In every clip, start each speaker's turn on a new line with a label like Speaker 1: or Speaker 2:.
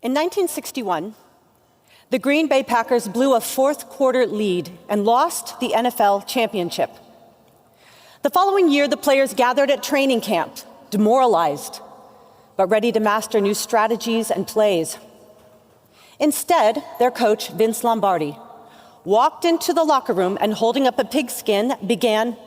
Speaker 1: In 1961, the Green Bay Packers blew a fourth-quarter lead and lost the NFL championship. The following year, the players gathered at training camp, demoralized, but ready to master new strategies and plays. Instead, their coach, Vince Lombardi, walked into the locker room and, holding up a pigskin, began,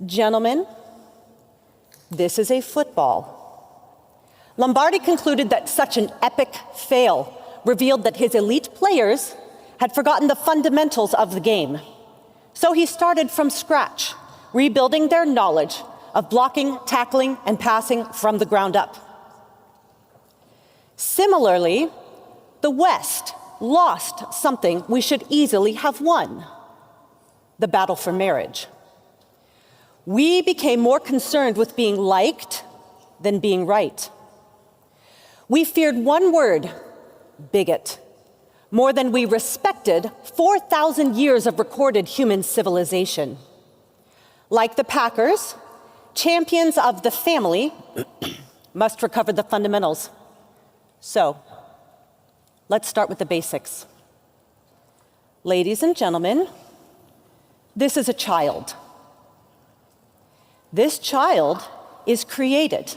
Speaker 1: "Gentlemen, this is a football." Lombardi concluded that such an epic fail revealed that his elite players had forgotten the fundamentals of the game. So he started from scratch, rebuilding their knowledge of blocking, tackling, and passing from the ground up. Similarly, the West lost something we should easily have won: the battle for marriage. We became more concerned with being liked than being right. We feared one word, bigot, more than we respected 4,000 years of recorded human civilization. Like the Packers, champions of the family must recover the fundamentals. So, let's start with the basics. Ladies and gentlemen, this is a child. This child is created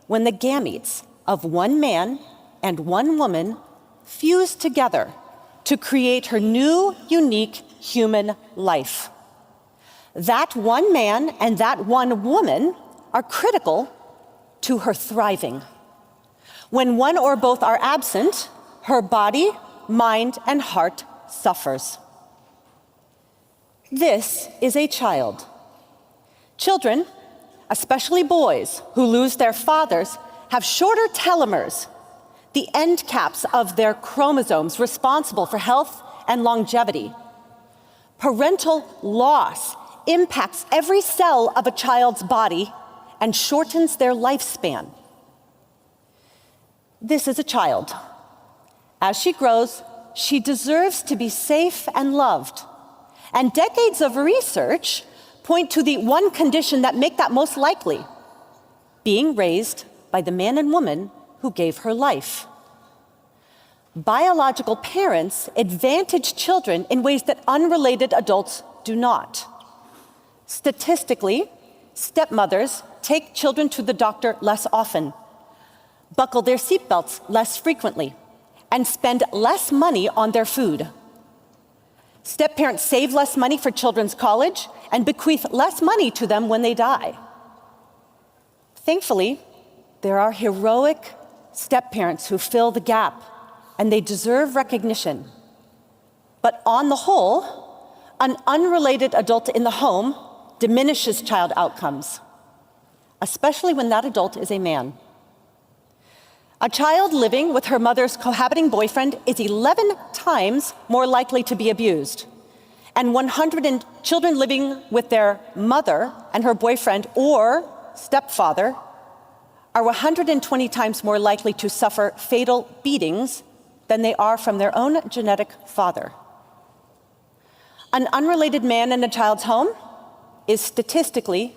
Speaker 1: when the gametes of one man and one woman fuse together to create her new, unique human life. That one man and that one woman are critical to her thriving. When one or both are absent, her body, mind, and heart suffers. This is a child. Children, especially boys who lose their fathers, have shorter telomeres, the end caps of their chromosomes responsible for health and longevity. Parental loss impacts every cell of a child's body and shortens their lifespan. This is a child. As she grows, she deserves to be safe and loved. And decades of research point to the one condition that make that most likely: being raised by the man and woman who gave her life. Biological parents advantage children in ways that unrelated adults do not. Statistically, stepmothers take children to the doctor less often, buckle their seatbelts less frequently, and spend less money on their food. Step-parents save less money for children's college and bequeath less money to them when they die. Thankfully, there are heroic step-parents who fill the gap, and they deserve recognition. But on the whole, an unrelated adult in the home diminishes child outcomes, especially when that adult is a man. A child living with her mother's cohabiting boyfriend is 11 times more likely to be abused, and children living with their mother and her boyfriend or stepfather are 120 times more likely to suffer fatal beatings than they are from their own genetic father. An unrelated man in a child's home is statistically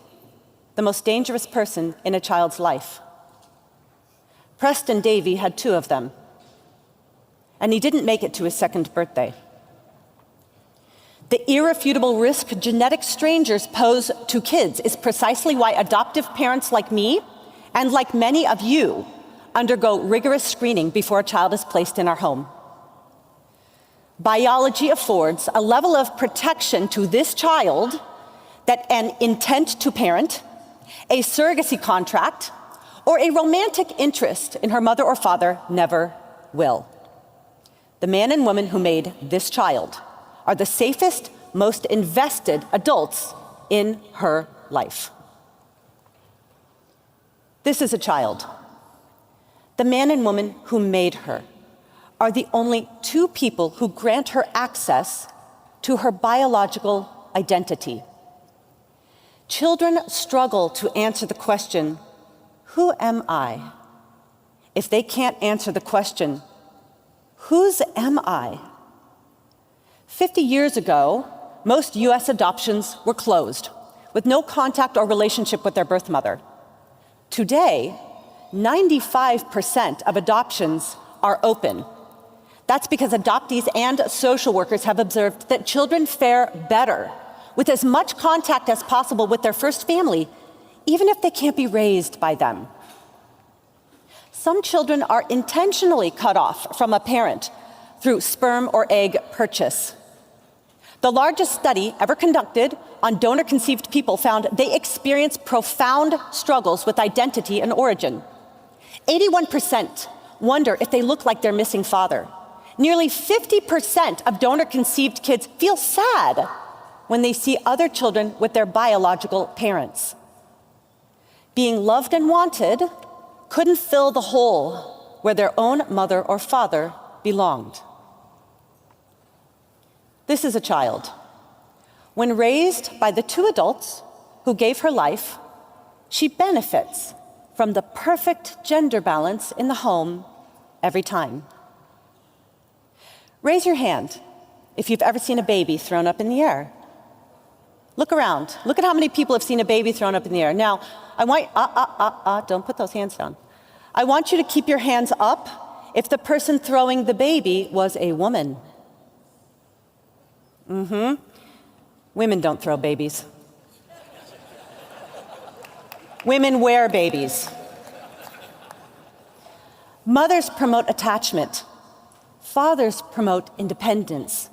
Speaker 1: the most dangerous person in a child's life. Preston Davey had 2 of them, and he didn't make it to his 2nd birthday. The irrefutable risk genetic strangers pose to kids is precisely why adoptive parents like me, and like many of you, undergo rigorous screening before a child is placed in our home. Biology affords a level of protection to this child that an intent to parent, a surrogacy contract, or a romantic interest in her mother or father never will. The man and woman who made this child are the safest, most invested adults in her life. This is a child. The man and woman who made her are the only 2 people who grant her access to her biological identity. Children struggle to answer the question, "Who am I?" if they can't answer the question, "Whose am I?" 50 years ago, most US adoptions were closed, with no contact or relationship with their birth mother. Today, 95% of adoptions are open. That's because adoptees and social workers have observed that children fare better with as much contact as possible with their first family, even if they can't be raised by them. Some children are intentionally cut off from a parent through sperm or egg purchase. The largest study ever conducted on donor-conceived people found they experience profound struggles with identity and origin. 81% wonder if they look like their missing father. Nearly 50% of donor-conceived kids feel sad when they see other children with their biological parents. Being loved and wanted couldn't fill the hole where their own mother or father belonged. This is a child. When raised by the two adults who gave her life, she benefits from the perfect gender balance in the home every time. Raise your hand if you've ever seen a baby thrown up in the air. Look around. Look at how many people have seen a baby thrown up in the air. Now, I want, don't put those hands down. I want you to keep your hands up if the person throwing the baby was a woman. Women don't throw babies. Women wear babies. Mothers promote attachment. Fathers promote independence.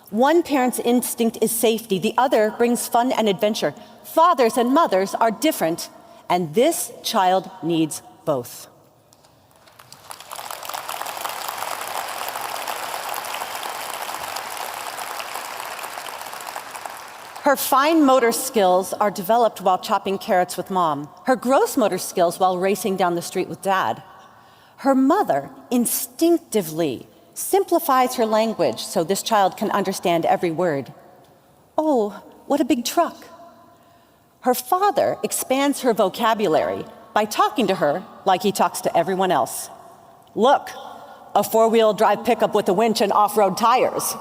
Speaker 1: One parent's instinct is safety, the other brings fun and adventure. Fathers and mothers are different, and this child needs both. Her fine motor skills are developed while chopping carrots with mom. Her gross motor skills while racing down the street with dad. Her mother instinctively simplifies her language so this child can understand every word. Oh, what a big truck. Her father expands her vocabulary by talking to her like he talks to everyone else. Look, a four-wheel drive pickup with a winch and off-road tires.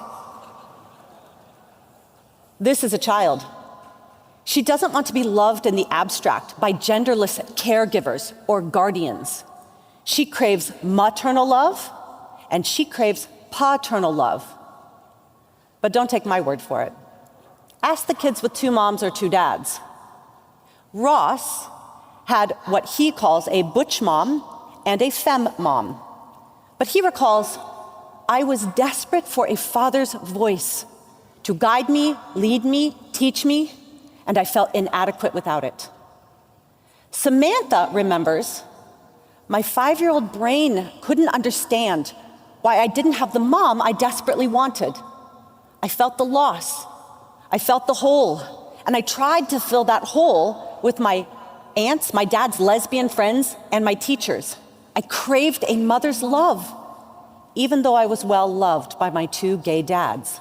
Speaker 1: This is a child. She doesn't want to be loved in the abstract by genderless caregivers or guardians. She craves maternal love, and she craves paternal love. But don't take my word for it. Ask the kids with two moms or two dads. Ross had what he calls a butch mom and a femme mom. But he recalls, I was desperate for a father's voice to guide me, lead me, teach me, and I felt inadequate without it. Samantha remembers, my 5-year-old brain couldn't understand why I didn't have the mom I desperately wanted. I felt the loss. I felt the hole. And I tried to fill that hole with my aunts, my dad's lesbian friends, and my teachers. I craved a mother's love, even though I was well loved by my two gay dads.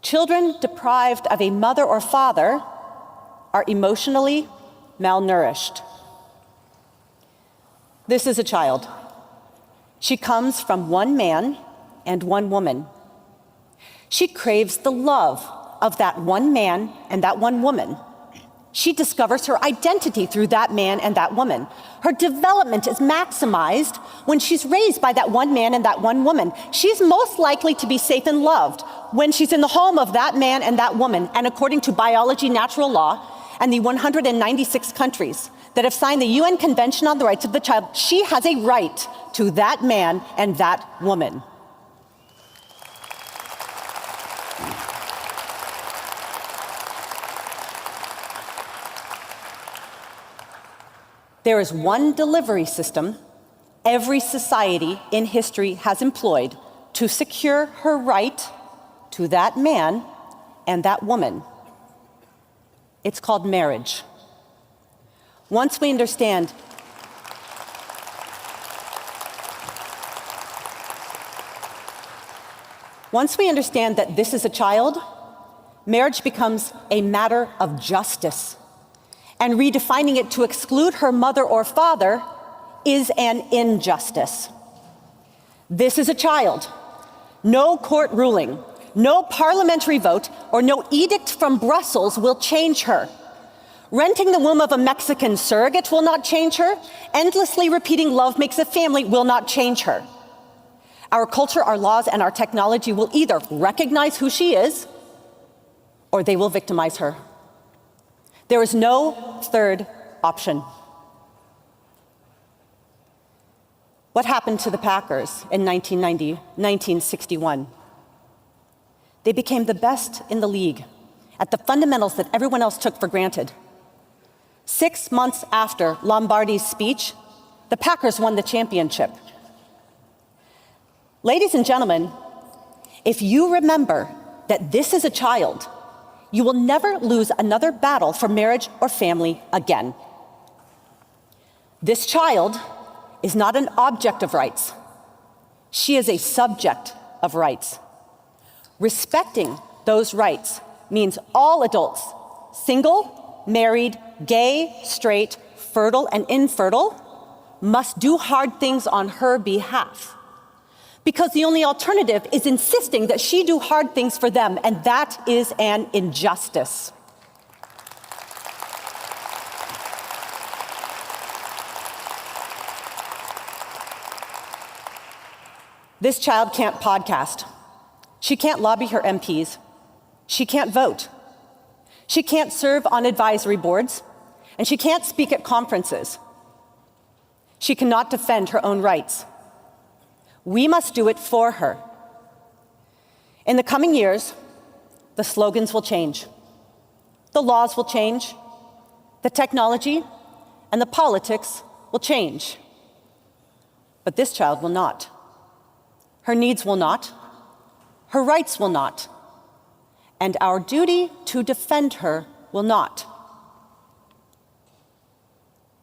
Speaker 1: Children deprived of a mother or father are emotionally malnourished. This is a child. She comes from one man and one woman. She craves the love of that one man and that one woman. She discovers her identity through that man and that woman. Her development is maximized when she's raised by that one man and that one woman. She's most likely to be safe and loved when she's in the home of that man and that woman. And according to biology, natural law, and the 196 countries that have signed the UN Convention on the Rights of the Child, she has a right to that man and that woman. There is one delivery system every society in history has employed to secure her right to that man and that woman. It's called marriage. Once we understand that this is a child, marriage becomes a matter of justice. And redefining it to exclude her mother or father is an injustice. This is a child. No court ruling, no parliamentary vote, or no edict from Brussels will change her. Renting the womb of a Mexican surrogate will not change her. Endlessly repeating love makes a family will not change her. Our culture, our laws, and our technology will either recognize who she is or they will victimize her. There is no third option. What happened to the Packers in 1961? They became the best in the league at the fundamentals that everyone else took for granted. 6 months after Lombardi's speech, the Packers won the championship. Ladies and gentlemen, if you remember that this is a child, you will never lose another battle for marriage or family again. This child is not an object of rights. She is a subject of rights. Respecting those rights means all adults, single, married, gay, straight, fertile, and infertile, must do hard things on her behalf. Because the only alternative is insisting that she do hard things for them, and that is an injustice. This child can't podcast. She can't lobby her MPs. She can't vote. She can't serve on advisory boards, and she can't speak at conferences. She cannot defend her own rights. We must do it for her. In the coming years, the slogans will change. The laws will change. The technology and the politics will change. But this child will not. Her needs will not. Her rights will not. And our duty to defend her will not.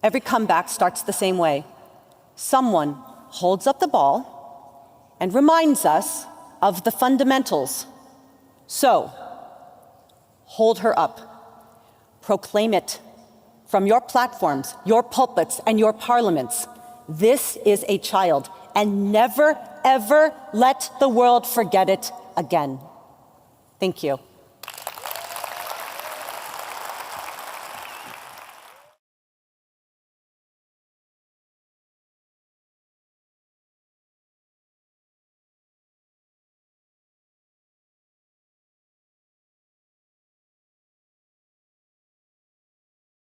Speaker 1: Every comeback starts the same way. Someone holds up the ball and reminds us of the fundamentals. So, hold her up. Proclaim it from your platforms, your pulpits, and your parliaments. This is a child, and never, ever let the world forget it again. Thank you.